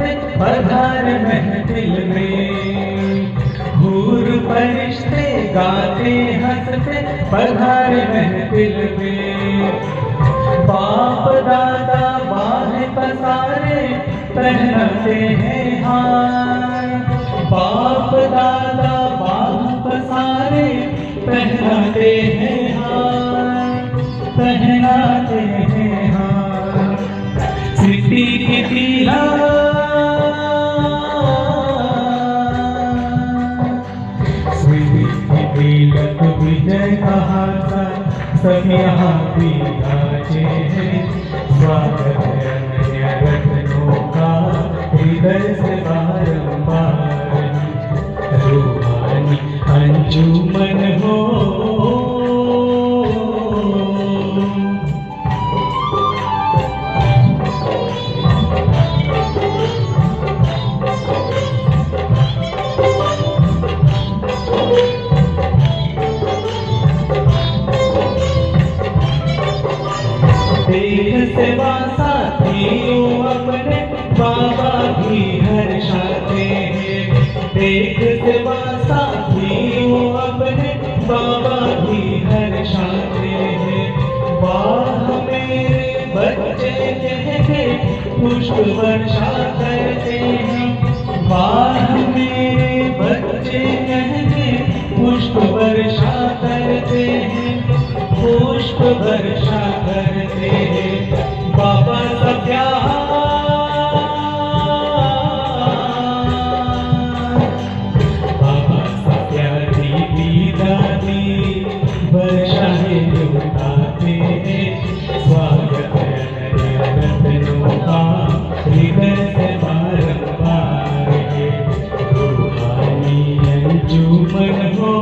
हंसते पधार महफिल में, हूर फरिश्ते गाते हंसते पधार महफिल में। बाप दादा बाहें पसारे पहनाते हैं हार, बाप दादा बाहें पसारे पहनाते हैं हार, पहनाते हैं हार। सिटी की तिलक विजय कहा था सब यहाँ भी नाचे हैं। स्वागत है नया रत्नों का हृदय से बारंबार, रूहानी अंजुमन हो। देख सेवा साथियों अपने बाबा भी हर्षाते हैं, देख सेवा साथियों अपने बाबा भी हर्षाते हैं। वाह मेरे बच्चे कह के पुष्प वर्षा करते हैं, वाह मेरे बच्चे कह के पुष्प वर्षा करते हैं, पुष्प वर्षा करते हैं। बाबा का प्यार, बाबा का प्यार दीदी दादी वर्षाएं लुटाते हैं। स्वागत है नया रत्नों का हृदय से बारंबार, रूहानी अंजुमन हो।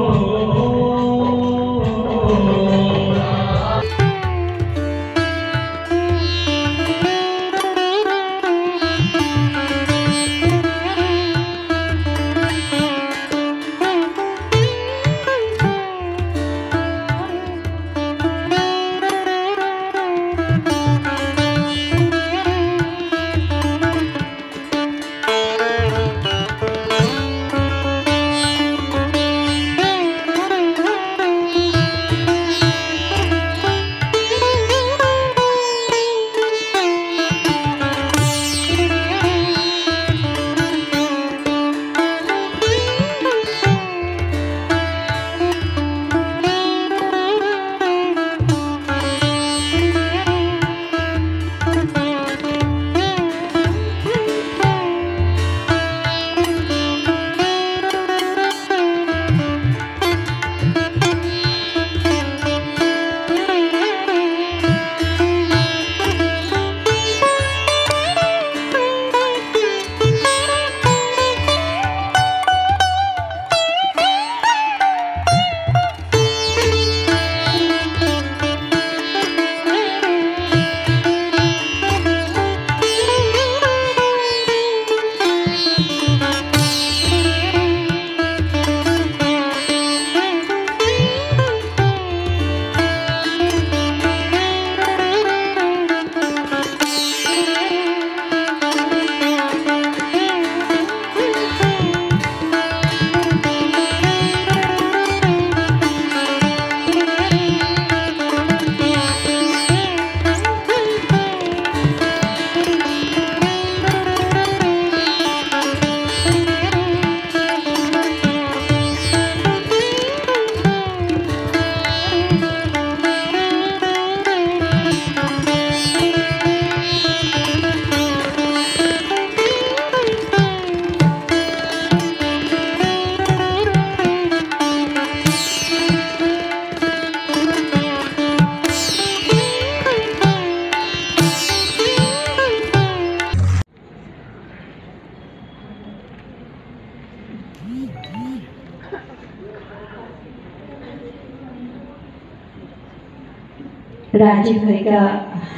राजीव भाई का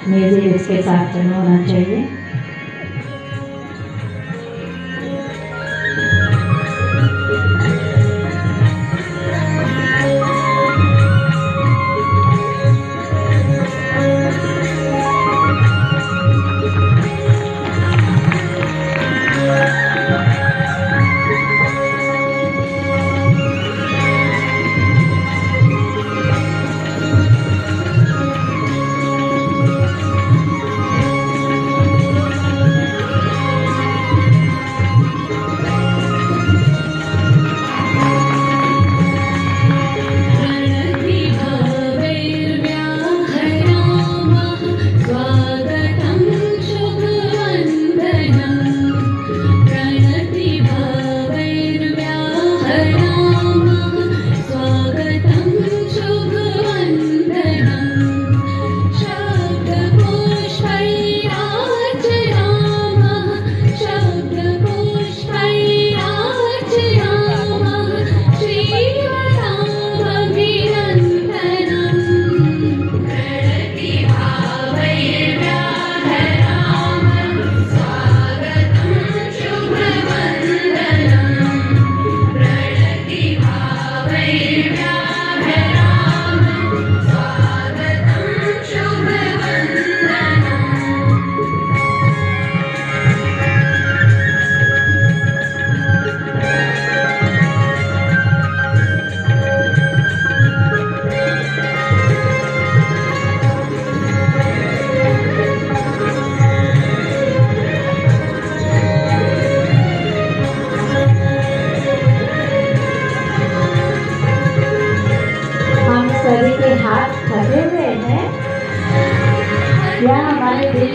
म्यूजिक उसके साथ होना चाहिए।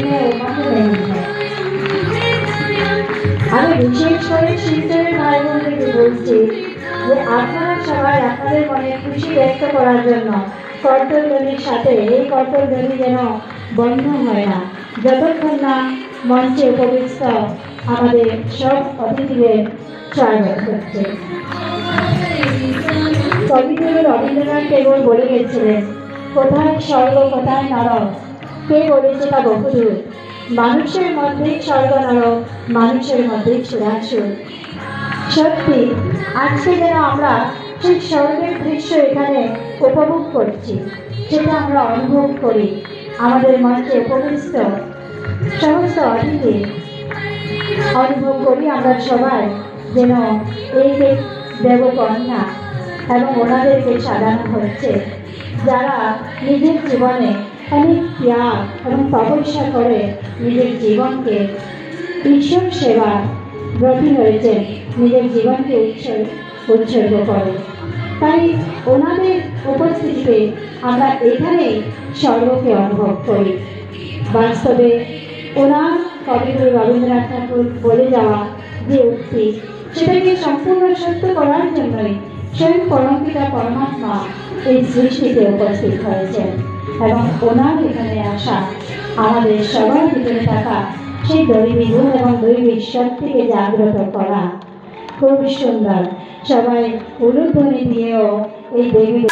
है उम्मत नहीं है। আমি বিশেষ করে শিলচরের ভাই বোনদেরকে বলছি যে আপনারা সবাই আপনাদের মনে খুশি ব্যক্ত করার জন্য করতলধ্বনির সাথে এই করতলধ্বনি যেন বন্ধ হয় না, যতক্ষণ না মঞ্চে উপবিষ্ট আমাদের সব অতিথিদের স্বাগত হচ্ছে। কবিগুরু রবীন্দ্রনাথ টেগোর বলে গেছিলেন, কোথায় স্বর্গ কোথায় নরক, কে বলেছে তা বহুদূর, মানুষের মধ্যেই স্বর্গ নরক, মানুষের মধ্যেই চূড়াসুর। সত্যি আজকে যেন আমরা সেই স্বর্গের দৃশ্য এখানে উপভোগ করছি, সেটা আমরা অনুভব করি। আমাদের মঞ্চে উপবিষ্ট সমস্ত অতিথি অনুভব করি আমরা সবাই যেন এই যে দেবকন্যা এবং ওনাদেরকে সাজানো হচ্ছে, যারা নিজের জীবনে অনেক ত্যাগ এবং তপস্যা করে নিজের জীবনকে ঈশ্বর সেবা ব্রতী হয়েছেন, নিজের জীবনকে উৎসর্গ করে। তাই ওনাদের উপস্থিতিতে আমরা এখানেই স্বর্গকে অনুভব করি। বাস্তবে ওনার কবিগুরু রবীন্দ্রনাথ ঠাকুর বলে যাওয়া যে উক্তি, সেটাকে সম্পূর্ণ সত্য করার জন্যই স্বয়ং পরমপিতা পরমাত্মা এই সৃষ্টিতে উপস্থিত হয়েছেন এবং ওনার এখানে আসা আমাদের সবার ভিতরে থাকা সেই দৈবী গুণ এবং দৈবিক শক্তিকে জাগ্রত করা। খুব সুন্দর, সবাই উলুধ্বনি দিয়েও এই দেবী